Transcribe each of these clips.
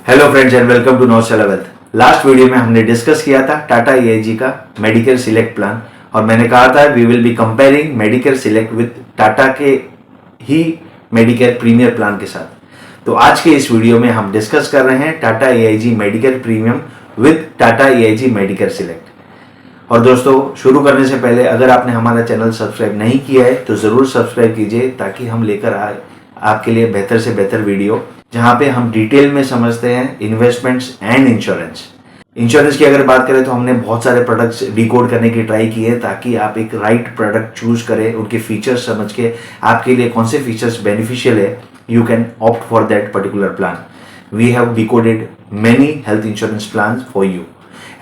Hello friends and welcome to Naushala Wealth. Last video में हमने discuss किया था टाटा एआईजी का मेडिकेयर सिलेक्ट प्लान और मैंने कहा था we will be comparing Medicare Select with Tata के ही मेडिकेयर प्रीमियर प्लान के साथ। तो आज के इस वीडियो में हम डिस्कस कर रहे हैं Tata AIG Medicare premium with Tata AIG Medicare select. और दोस्तों शुरू करने से पहले अगर आपने हमारा चैनल सब्सक्राइब नहीं किया है तो ज़रूर सब्सक्राइब कीजिए ताकि हम लेकर आए आपके लिए बेहतर से बेहतर वीडियो जहां पे हम डिटेल में समझते हैं इन्वेस्टमेंट्स एंड इंश्योरेंस। इंश्योरेंस की अगर बात करें तो हमने बहुत सारे प्रोडक्ट्स डिकोड करने की ट्राई की है ताकि आप एक राइट प्रोडक्ट चूज करें, उनके फीचर्स समझ के आपके लिए कौन से फीचर्स बेनिफिशियल है, you can opt for that particular plan. We have decoded many health insurance plan for you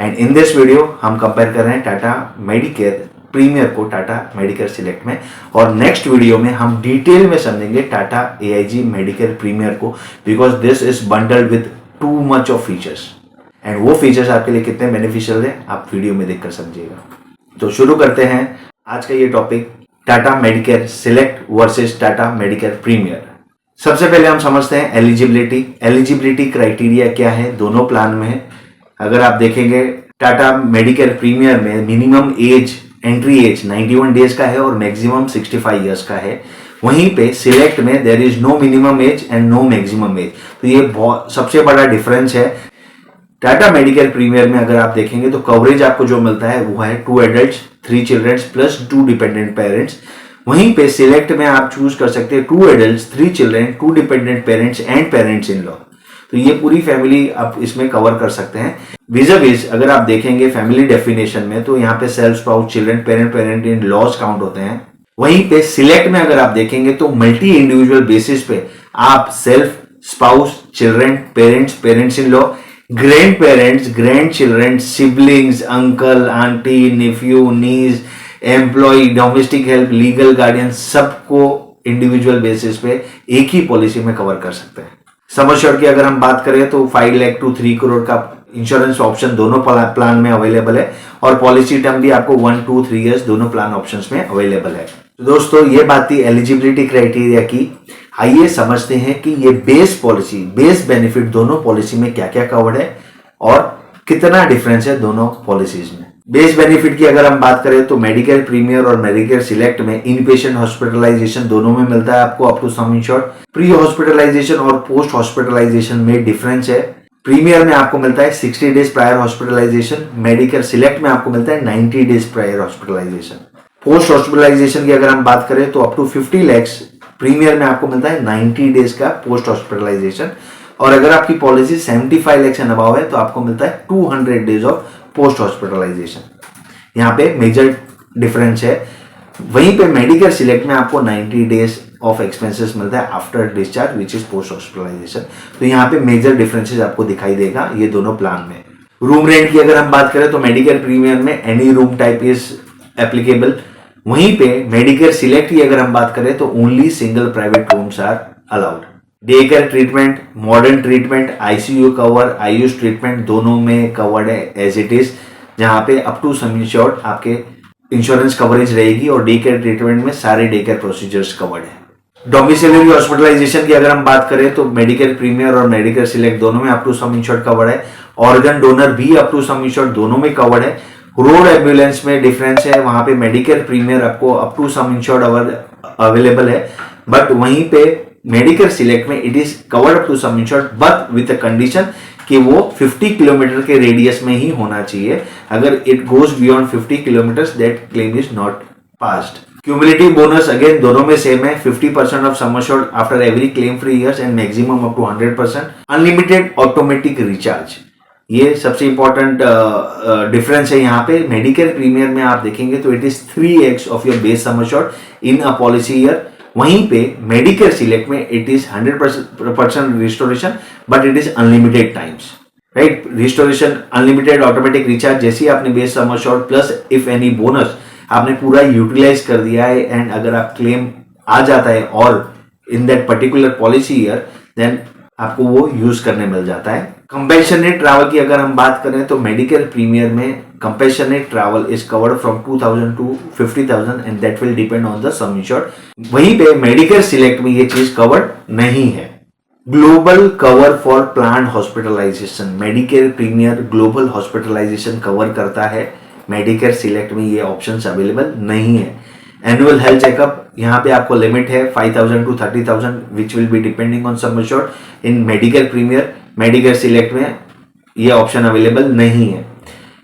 and in this video हम कंपेयर कर रहे हैं टाटा मेडिकेयर प्रीमियर को टाटा मेडिकेयर सिलेक्ट में, और नेक्स्ट वीडियो में हम डिटेल में समझेंगे टाटा एआईजी मेडिकेयर प्रीमियर को because this is bundled with too much of features and वो फीचर्स आपके लिए कितने बेनिफिशियल है आप वीडियो में देखकर समझिएगा। तो शुरू करते हैं आज का ये topic, Tata Medicare Select versus Tata Medicare Premier. सबसे पहले हम समझते हैं एलिजिबिलिटी क्राइटेरिया क्या है दोनों प्लान में। अगर आप देखेंगे टाटा मेडिकेयर प्रीमियर में minimum age entry age 91 days का है और मैक्सिमम 65 इयर्स का है। वहीं पे सिलेक्ट में there is no minimum age and no maximum age. तो ये बहुत सबसे बड़ा डिफरेंस है। टाटा मेडिकेयर प्रीमियर में अगर आप देखेंगे तो कवरेज आपको जो मिलता है वो है 2 adults 3 childrens plus 2 dependent parents. वहीं पे सिलेक्ट में आप चूज कर सकते हैं 2 adults 3 children 2 dependent parents and parents in law. तो ये पूरी फैमिली आप इसमें कवर कर सकते हैं। विज़ अगर आप देखेंगे फैमिली डेफिनेशन में तो यहाँ पे self spouse children parent in laws count होते हैं। वहीं पे सिलेक्ट में अगर आप देखेंगे तो मल्टी इंडिविजुअल बेसिस पे आप self spouse children parents in law grandparents grandchildren siblings uncle aunty nephew nieces employ domestic help legal guardian सबको इंडिविजुअल बेसिस पे एक ही पॉलिसी में कवर कर सकते हैं। सम एश्योर्ड की अगर हम बात करें तो 5 लाख to 3 करोड़ का इंश्योरेंस ऑप्शन दोनों प्लान में अवेलेबल है और पॉलिसी टर्म भी आपको 1 to 3 इयर्स दोनों प्लान ऑप्शंस में अवेलेबल है। तो दोस्तों ये बात थी एलिजिबिलिटी क्राइटेरिया की। आइए समझते हैं कि ये बेस बेनिफिट दोनों पॉलिसी में क्या क्या कवर्ड है और कितना डिफरेंस है दोनों पॉलिसीज में। बेस बेनिफिट की अगर हम बात करें तो मेडिकेयर प्रीमियर और मेडिकेयर सिलेक्ट में इन पेशेंट हॉस्पिटलाइजेशन दोनों में मिलता है आपको up to sum insured. Pre hospitalisation और पोस्ट हॉस्पिटलाइजेशन में डिफरेंस है। प्रीमियर में आपको मिलता है 60 days prior hospitalisation, Medicare Select में आपको मिलता है 90 days prior hospitalisation. Post hospitalisation की अगर हम बात करें तो अप टू 50 lakhs प्रीमियर में आपको मिलता है 90 डेज का पोस्ट हॉस्पिटलाइजेशन, और अगर आपकी पॉलिसी 75 lakhs एंड अबव है तो आपको मिलता है 200 डेज ऑफ पोस्ट हॉस्पिटलाइजेशन। यहाँ पे मेजर डिफरेंस है। वहीं पे मेडिकेयर सिलेक्ट में आपको 90 डेज ऑफ एक्सपेंसेस मिलता है after discharge which is post hospitalisation. तो यहाँ पे मेजर डिफरेंसेस आपको दिखाई देगा ये दोनों प्लान में। रूम रेंट की अगर हम बात करें तो मेडिकेयर प्रीमियर में any room type is applicable. वहीं पे मेडिकेयर सिलेक्ट की अगर हम बात करें तो only single private rooms are allowed. Day care treatment, modern treatment, ICU cover, Ayush treatment दोनों में कवर्ड है एज इट इज, जहां पे अप टू सम इंश्योर्ड आपके इंश्योरेंस कवरेज रहेगी और डे केयर ट्रीटमेंट में सारे डे केयर प्रोसीजर्स कवर्ड है। डोमिसिलरी हॉस्पिटलाइजेशन की अगर हम बात करें तो मेडिकेयर प्रीमियर और मेडिकेयर सिलेक्ट दोनों में up to sum insured covered है। ऑर्गन डोनर भी अप टू सम इंश्योर्ड दोनों में कवर्ड है। रोड एम्बुलेंस में डिफरेंस है, वहां पे मेडिकेयर प्रीमियर आपको up to sum insured available है, बट वहीं पे मेडिकेयर सिलेक्ट में it is covered up to sum insured but with a condition कि वो 50 किलोमीटर के रेडियस में ही होना चाहिए। अगर it goes beyond 50 kilometres that claim is not passed. Cumulative bonus again दोनों में सेम है, 50% of sum assured after every claim free years and maximum up to 100%। Unlimited automatic recharge, ये सबसे इंपॉर्टेंट डिफरेंस है यहाँ पे। मेडिकेयर प्रीमियर में आप देखेंगे तो it is 3x of your base sum assured in a policy year. वहीं पे मेडिकेयर सिलेक्ट में it is 100% restoration but it is unlimited times, right. Restoration, unlimited automatic recharge, जैसे ही आपने base sum assured plus if any bonus आपने पूरा utilise कर दिया है एंड अगर आप क्लेम आ जाता है और in that particular policy year then आपको वो यूज करने मिल जाता है। कंपेशनेट ट्रैवल की अगर हम बात करें तो मेडिकेयर प्रीमियर में compassionate travel is covered from 2000 to 50,000 and that will depend on the some insured. वहीं पे मेडिकेयर सिलेक्ट में ये चीज कवर्ड नहीं है। Global cover for plan hospitalisation, Medicare Premier global hospitalisation cover करता है, मेडिकेयर सिलेक्ट में ये ऑप्शंस अवेलेबल नहीं है। एनुअल हेल्थ चेकअप, यहाँ पे आपको लिमिट है 5,000 to 30,000 which will be depending on sum assured. In Medicare Premier, Medicare Select में ये ऑप्शन अवेलेबल नहीं है।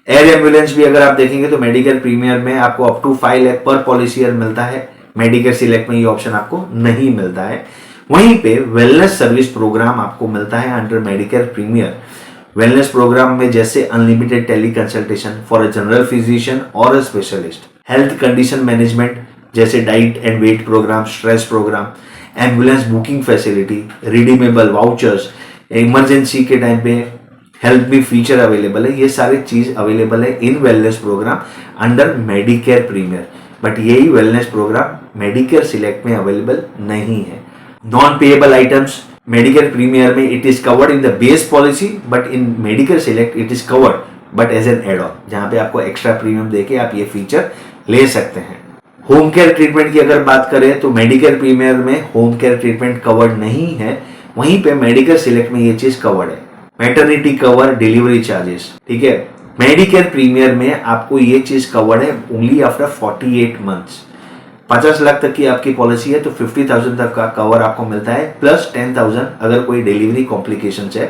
एयर एम्बुलेंस भी अगर आप देखेंगे तो मेडिकेयर प्रीमियर में आपको अप टू 5 लाख पर पॉलिसी ईयर मिलता है, मेडिकेयर सिलेक्ट में ये ऑप्शन आपको नहीं मिलता है। वहीं पे वेलनेस सर्विस प्रोग्राम आपको मिलता है under Medicare Premier. Wellness programme में जैसे unlimited tele consultation for a general physician और a specialist, health condition management जैसे diet and weight programme, stress programme, ambulance booking facility, redeemable vouchers, emergency के time पे help भी feature available है। ये सारी चीज अवेलेबल है in wellness programme under Medicare Premier, but यही वेलनेस प्रोग्राम मेडिकेयर सिलेक्ट में अवेलेबल नहीं है। Non payable items, Medicare Premier में it is covered in the base policy, but in Medicare Select it is covered but as an add on, जहां पे आपको extra premium देके आप ये फीचर ले सकते हैं। होम केयर ट्रीटमेंट की अगर बात करें तो मेडिकेयर प्रीमियर में होम केयर ट्रीटमेंट कवर्ड नहीं है, वहीं पे मेडिकेयर सिलेक्ट में ये चीज कवर्ड है। मैटरनिटी कवर, डिलीवरी चार्जेस, ठीक है। मेडिकेयर प्रीमियर में आपको ये चीज कवर्ड है ओनली आफ्टर 48 मंथ्स। 50 लाख तक की आपकी पॉलिसी है तो 50,000 तक का कवर आपको मिलता है, प्लस 10,000 अगर कोई डिलीवरी कॉम्प्लिकेशंस है।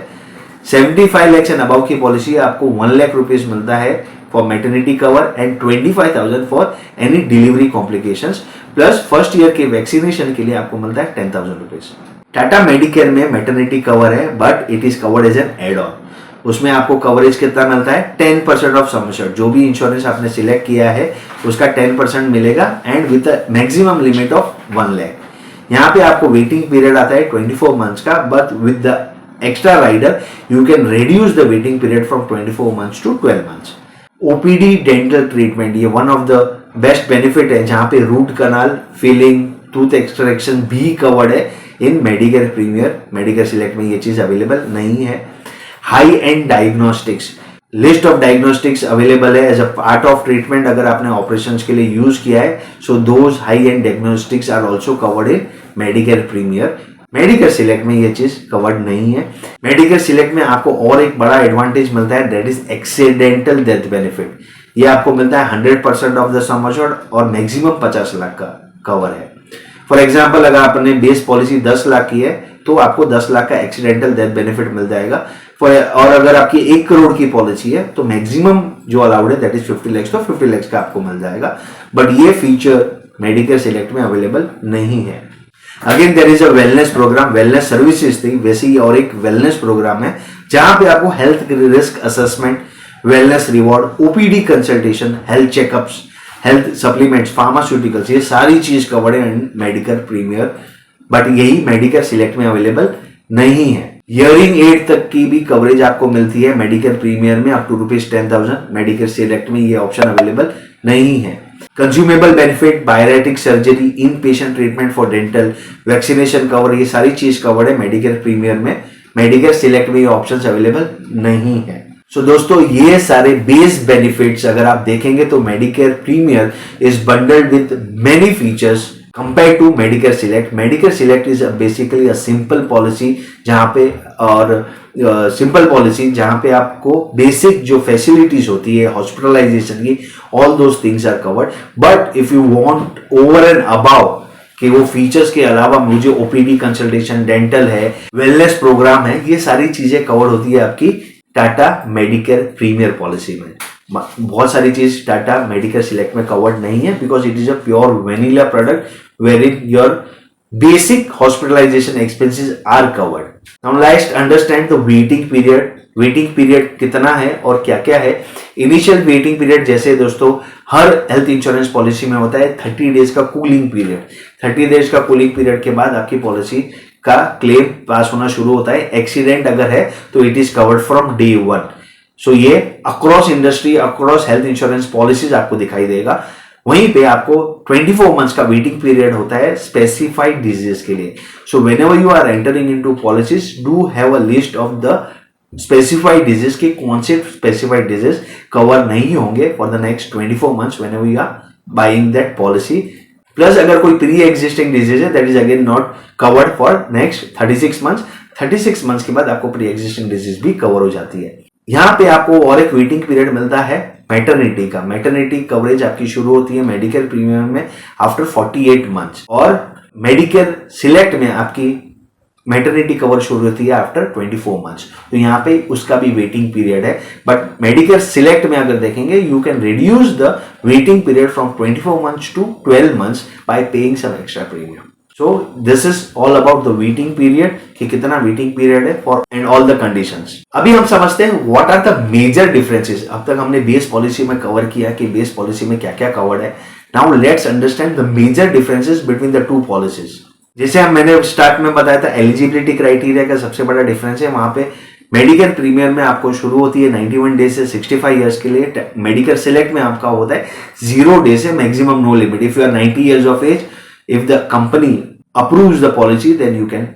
75 लाख एंड अबव की पॉलिसी है, आपको 1 लाख रुपीज मिलता है for maternity cover and 25,000 for any delivery complications, plus first year के वैक्सीनेशन के लिए आपको मिलता है 10,000 रुपीज। टाटा मेडिकेयर में मैटरनिटी कवर है but it is covered as an add on. उसमें आपको कवरेज कितना मिलता है, 10% ऑफ सम एश्योर्ड, जो भी इंश्योरेंस आपने सिलेक्ट किया है उसका 10% मिलेगा and with maximum limit of 1 lakh. यहाँ पे आपको वेटिंग पीरियड आता है 24 मंथ्स का, but with the extra rider you can reduce the waiting period from 24 months to 12 months. OPD dental treatment, ये one of the best benefit है, जहां पे root canal, filling, tooth extraction भी covered है in Medicare Premier. Medicare Select में ये चीज available नहीं है। High and diagnostics, list of diagnostics available है as a part of treatment, अगर आपने ऑपरेशंस के लिए यूज किया है, so those high and diagnostics are also covered in Medicare Premier. Medicare Select में ये चीज कवर्ड नहीं है। मेडिकेयर सिलेक्ट में आपको और एक बड़ा एडवांटेज मिलता है, that is accidental death benefit. ये आपको मिलता है 100% ऑफ द सम एश्योर्ड और मैक्सिमम 50 लाख का कवर है। फॉर एग्जाम्पल, अगर आपने बेस पॉलिसी 10 लाख की है तो आपको 10 लाख का एक्सीडेंटल डेथ बेनिफिट मिल जाएगा। और अगर आपकी 1 करोड़ की पॉलिसी है तो मैक्सिमम जो अलाउड है दैट इज 50 लाख, तो 50 लाख का आपको मिल जाएगा, बट ये फीचर मेडिकेयर सिलेक्ट में अवेलेबल नहीं है। Again there is a wellness programme, wellness services थी वैसे ही और एक वेलनेस प्रोग्राम है जहां पे आपको health risk assessment, wellness reward, OPD consultation, health checkups, health supplements, pharmaceuticals, ये सारी चीज कवर्ड है इन मेडिकेयर प्रीमियर, बट यही मेडिकेयर सिलेक्ट में अवेलेबल नहीं है। हियरिंग एड तक की भी कवरेज आपको मिलती है मेडिकेयर प्रीमियर में अप टू ₹10,000, मेडिकेयर सिलेक्ट में ये ऑप्शन अवेलेबल नहीं है। Consumable benefit, bariatric surgery, inpatient treatment for dental, vaccination cover, ये सारी चीज कवर्ड है मेडिकेयर प्रीमियर में। मेडिकेयर सिलेक्ट में ये ऑप्शंस अवेलेबल नहीं है। सो दोस्तों, ये सारे बेस बेनिफिट्स अगर आप देखेंगे तो Medicare Premier is bundled with many features compare to Medicare Select. Medicare Select is basically a simple policy जहां पे सिंपल पॉलिसी जहां पे आपको बेसिक जो फैसिलिटीज होती है हॉस्पिटलाइजेशन की, all those things are covered. But if you want over and above कि वो फीचर्स के अलावा मुझे ओपीडी कंसल्टेशन, डेंटल है, वेलनेस प्रोग्राम है, ये सारी चीजें कवर होती है आपकी टाटा मेडिकेयर प्रीमियर पॉलिसी में। बहुत सारी चीज टाटा मेडिकेयर सिलेक्ट में कवर्ड नहीं है because it is a pure vanilla product where in your basic hospitalisation expenses are covered. Now let's understand the waiting period. Waiting period कितना है और क्या क्या है। इनिशियल वेटिंग पीरियड जैसे दोस्तों हर हेल्थ इंश्योरेंस पॉलिसी में होता है 30 डेज का कूलिंग पीरियड। 30 डेज का कूलिंग पीरियड के बाद आपकी पॉलिसी का क्लेम पास होना शुरू होता है। एक्सीडेंट अगर है तो it is covered from day 1। सो ये across industry, across health insurance policies आपको दिखाई देगा। वहीं पे आपको 24 मंथ्स का वेटिंग पीरियड होता है स्पेसिफाइड डिजीज के लिए। So whenever you are entering into policies, do have a list of the specified disease के कौन से स्पेसिफाइड डिजीज कवर नहीं होंगे for the next 24 months whenever you are buying that policy. Plus अगर कोई pre existing disease है that is again not covered for next 36 months. 36 months के बाद आपको प्री एग्जिस्टिंग डिजीज भी कवर हो जाती है। यहाँ पे आपको और एक वेटिंग पीरियड मिलता है मैटरनिटी का। मैटरनिटी कवरेज आपकी शुरू होती है मेडिकेयर प्रीमियम में आफ्टर 48 मंथ्स, और मेडिकेयर सिलेक्ट में आपकी मैटरनिटी कवर शुरू होती है आफ्टर 24 मंथ्स। तो यहाँ पे उसका भी वेटिंग पीरियड है, बट मेडिकेयर सिलेक्ट में अगर देखेंगे you can reduce the waiting period from 24 months to 12 months by paying some extra premium. So this is all about the waiting period, कि कितना वेटिंग पीरियड है for and all the conditions. अभी हम समझते हैं what are the major differences. अब तक हमने बेस पॉलिसी में कवर किया कि बेस पॉलिसी में क्या क्या कवर्ड है। Now let's understand the major differences between the two policies. जैसे मैंने स्टार्ट में बताया था एलिजिबिलिटी क्राइटेरिया का सबसे बड़ा डिफरेंस है। वहां पे मेडिकेयर प्रीमियर में आपको शुरू होती है 91 डेज से 65 इयर्स के लिए। मेडिकेयर सिलेक्ट में आपका होता है 0 डेज से maximum no limit. If you are 90 years of age, if the company approves the policy, then you can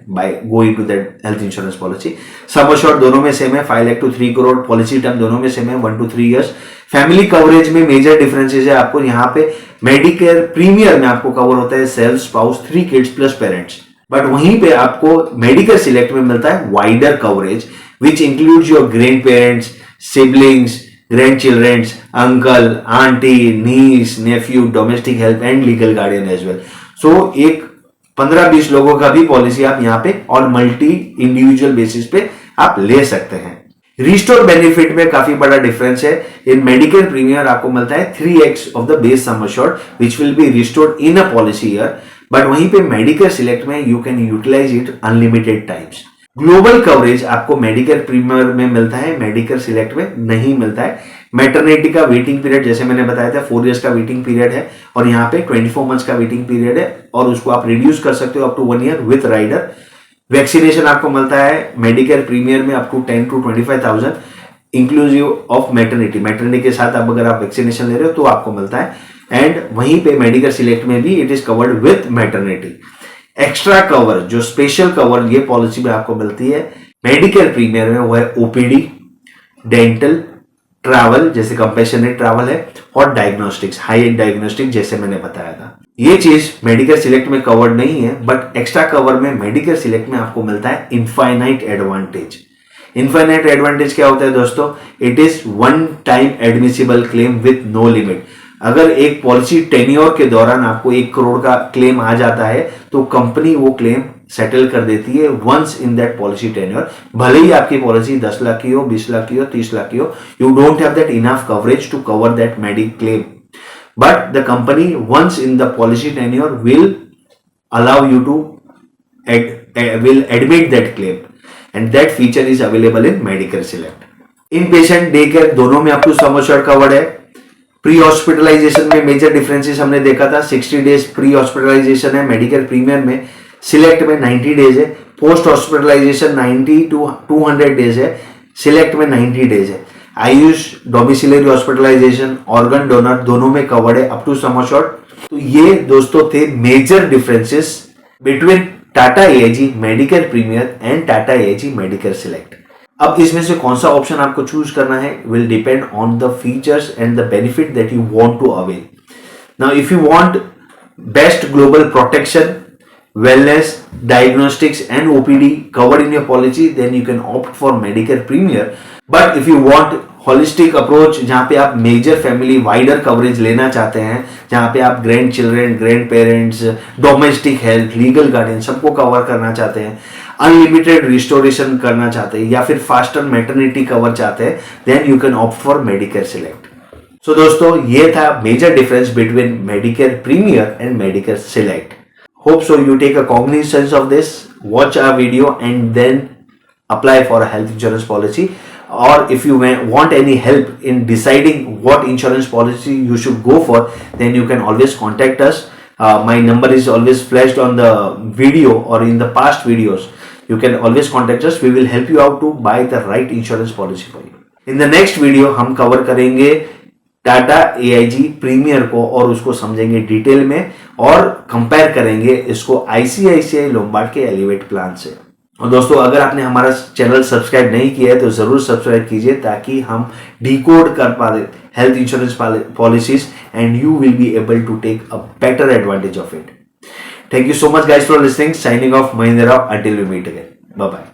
go into that health insurance policy. Sum assured दोनों में सेम है 5 lakh to 3 crore. Policy term दोनों में same है 1 to 3 years. Family coverage में major differences है आपको। यहाँ पे मेडिकेयर प्रीमियर में आपको कवर होता है self, spouse, 3 kids plus parents, but वहीं पे आपको मेडिकेयर सिलेक्ट में मिलता है wider coverage which includes your grandparents, siblings, grandchildrens, uncle, aunty, niece, nephew, domestic help and legal guardian as well. So एक 15-20 लोगों का भी पॉलिसी आप यहाँ पे और मल्टी इंडिविजुअल बेसिस पे आप ले सकते हैं। रिस्टोर बेनिफिट में काफी बड़ा डिफरेंस है। इन मेडिकेयर प्रीमियर आपको मिलता है 3x of the base sum assured which will be restored in a policy year, but वहीं पे मेडिकेयर सिलेक्ट में you can utilise it unlimited times. Global coverage आपको मेडिकेयर प्रीमियर में मिलता है, मेडिकेयर सिलेक्ट में नहीं मिलता है। मैटरनिटी का वेटिंग पीरियड जैसे मैंने बताया था 4 इयर्स का वेटिंग पीरियड है, और यहाँ पे 24 मंथ्स का वेटिंग पीरियड है, और उसको आप रिड्यूस कर सकते हो up to 1 year with rider. Vaccination आपको मिलता है मेडिकेयर प्रीमियर में up to 10 to 25,000 inclusive of maternity. Maternity के साथ अगर आप वैक्सीनेशन ले रहे हो तो आपको मिलता है, एंड वहीं पे मेडिकेयर सिलेक्ट में भी it is covered with maternity. Extra cover जो स्पेशल कवर ये पॉलिसी में आपको मिलती है मेडिकेयर प्रीमियर में, वो है ओपीडी, डेंटल, ट्रैवल जैसे कंपैशनेट ट्रैवल है, और डायग्नोस्टिक्स, हाई एंड डायग्नोस्टिक जैसे मैंने बताया था। ये चीज मेडिकेयर सिलेक्ट में कवर्ड नहीं है, बट एक्स्ट्रा कवर में मेडिकेयर सिलेक्ट में आपको मिलता है इनफाइनाइट एडवांटेज। इनफाइनाइट एडवांटेज क्या होता है दोस्तों? It is one time admissible claim with no limit. अगर एक पॉलिसी टेन्योर के दौरान आपको 1 करोड़ का क्लेम आ जाता है तो कंपनी वो क्लेम सेटल कर देती है once in that policy tenure. भले ही आपकी पॉलिसी 10 लाख की हो, 20 लाख की हो, 30 लाख की हो, you don't have that enough coverage to cover that medic claim, but the company once in the policy tenure will allow you to will admit that claim, and that feature is available in Medicare Select. Inpatient day care दोनों में आपको sum assured covered है। Pre hospitalisation में major differences हमने देखा था, 60 days pre hospitalisation है Medicare Premier में, सिलेक्ट में 90 डेज है। पोस्ट हॉस्पिटलाइजेशन 90 to 200 डेज है, सिलेक्ट में 90 डेज है। Ayush, domiciliary hospitalisation, organ donor दोनों में कवर्ड है अप टू सम अश्योर्ड। तो ये दोस्तों थे major differences between Tata AIG Medicare Premier and Tata AIG Medicare Select. अब इसमें से कौन सा ऑप्शन आपको चूज करना है will depend on the features and the benefit that you want to avail. Now if you want best global protection, wellness, diagnostics and OPD covered in your policy, then you can opt for Medicare Premier. But if you want holistic approach जहाँ पे आप major family wider coverage लेना चाहते हैं, जहाँ पे आप grand children, grand parents, domestic health, legal guardian सबको कवर करना चाहते हैं, अनलिमिटेड रिस्टोरेशन करना चाहते हैं, या फिर फास्टर मैटरनिटी कवर चाहते हैं, then you can opt for Medicare Select. So दोस्तों ये था major difference between Medicare Premier and Medicare Select. Hope so you take a cognizance of this, watch our video and then apply for a health insurance policy. Or if you want any help in deciding what insurance policy you should go for, then you can always contact us. My number is always flashed on the video or in the past videos. You can always contact us. We will help you out to buy the right insurance policy for you. In the next video हम cover करेंगे Tata AIG premiere को और उसको समझेंगे detail में और compare करेंगे इसको आईसीआईसीआई लोम्बार्ड के एलिवेट प्लान से। और दोस्तों अगर आपने हमारा चैनल सब्सक्राइब नहीं किया है तो जरूर सब्सक्राइब कीजिए ताकि हम डिकोड कर पाए health insurance policies and you will be able to take a better advantage of it. Thank you so much guys for listening. Signing off Mahendra Rao, until we meet again, bye bye.